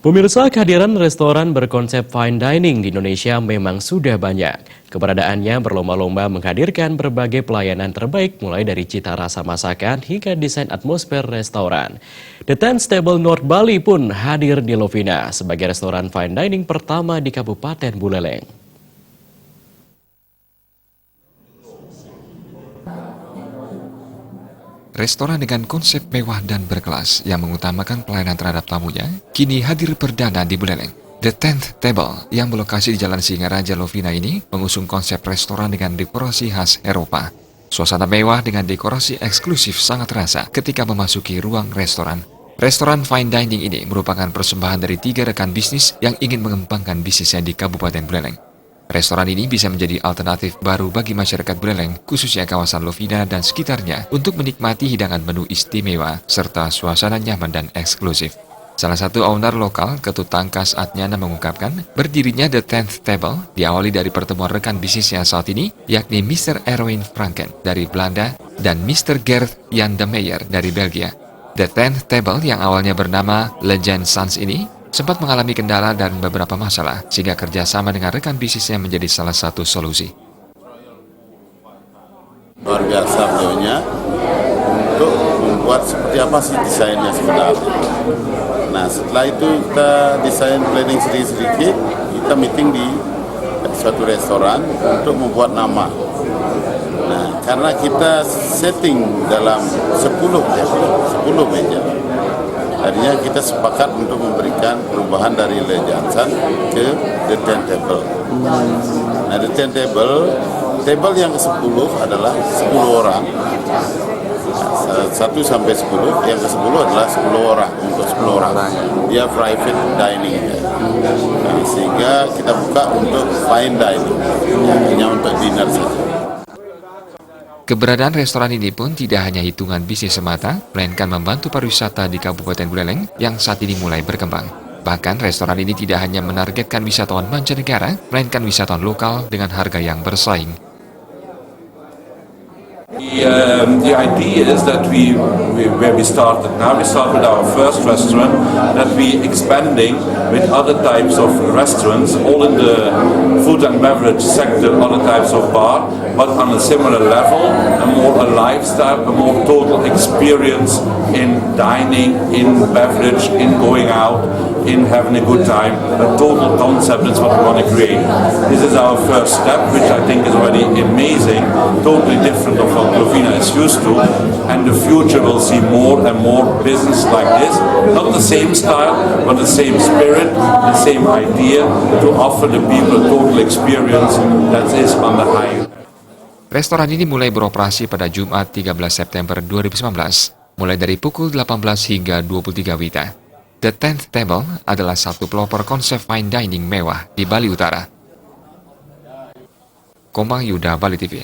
Pemirsa, kehadiran restoran berkonsep fine dining di Indonesia memang sudah banyak. Keberadaannya berlomba-lomba menghadirkan berbagai pelayanan terbaik mulai dari cita rasa masakan hingga desain atmosfer restoran. The Ten Table North Bali pun hadir di Lovina sebagai restoran fine dining pertama di Kabupaten Buleleng. Restoran dengan konsep mewah dan berkelas yang mengutamakan pelayanan terhadap tamunya kini hadir perdana di Buleleng. The Tenth Table yang berlokasi di Jalan Singaraja Lovina ini mengusung konsep restoran dengan dekorasi khas Eropa. Suasana mewah dengan dekorasi eksklusif sangat terasa ketika memasuki ruang restoran. Restoran fine dining ini merupakan persembahan dari 3 rekan bisnis yang ingin mengembangkan bisnisnya di Kabupaten Buleleng. Restoran ini bisa menjadi alternatif baru bagi masyarakat Buleleng, khususnya kawasan Lovina dan sekitarnya, untuk menikmati hidangan menu istimewa serta suasana nyaman dan eksklusif. Salah satu owner lokal, Ketut Tangkas Adnyana, mengungkapkan, berdirinya The Tenth Table diawali dari pertemuan rekan bisnisnya saat ini, yakni Mr. Erwin Franken dari Belanda dan Mr. Gert Jan de Meyer dari Belgia. The Tenth Table yang awalnya bernama Legend Sons ini sempat mengalami kendala dan beberapa masalah, sehingga kerjasama dengan rekan bisnisnya menjadi salah satu solusi. Luar biasa beliaunya untuk membuat seperti apa sih desainnya sebenarnya. Nah, setelah itu kita desain planning sedikit-sedikit, kita meeting di suatu restoran untuk membuat nama. Nah, karena kita setting dalam 10 meja, tadinya kita sepakat untuk memberikan perubahan dari Le Jansan ke The Ten Table. Nah, The Ten Table yang ke-10 adalah 10 orang. 1 sampai 10, yang ke-10 adalah 10 orang, untuk 10 orang. Dia private dining. Nah, sehingga kita buka untuk fine dining, hanya untuk dinner saja. Keberadaan restoran ini pun tidak hanya hitungan bisnis semata, melainkan membantu pariwisata di Kabupaten Buleleng yang saat ini mulai berkembang. Bahkan restoran ini tidak hanya menargetkan wisatawan mancanegara, melainkan wisatawan lokal dengan harga yang bersaing. The idea is that where we started now, we start with our first restaurant, that we expanding with other types of restaurants, all in the food and beverage sector, other types of bar, but on a similar level, a lifestyle, a more total experience in dining, in beverage, in going out, in having a good time. A total concept is what we want to create. This is our first step, which I think is already amazing, totally different of what Lovina is used to, and the future will see more and more business like this. Not the same style, but the same spirit, the same idea to offer the people a total experience that is on the high. Restoran ini mulai beroperasi pada Jumat 13 September 2019, mulai dari pukul 18 hingga 23 WITA. The Tenth Table adalah satu pelopor konsep fine dining mewah di Bali Utara. Komang Yuda, Bali TV.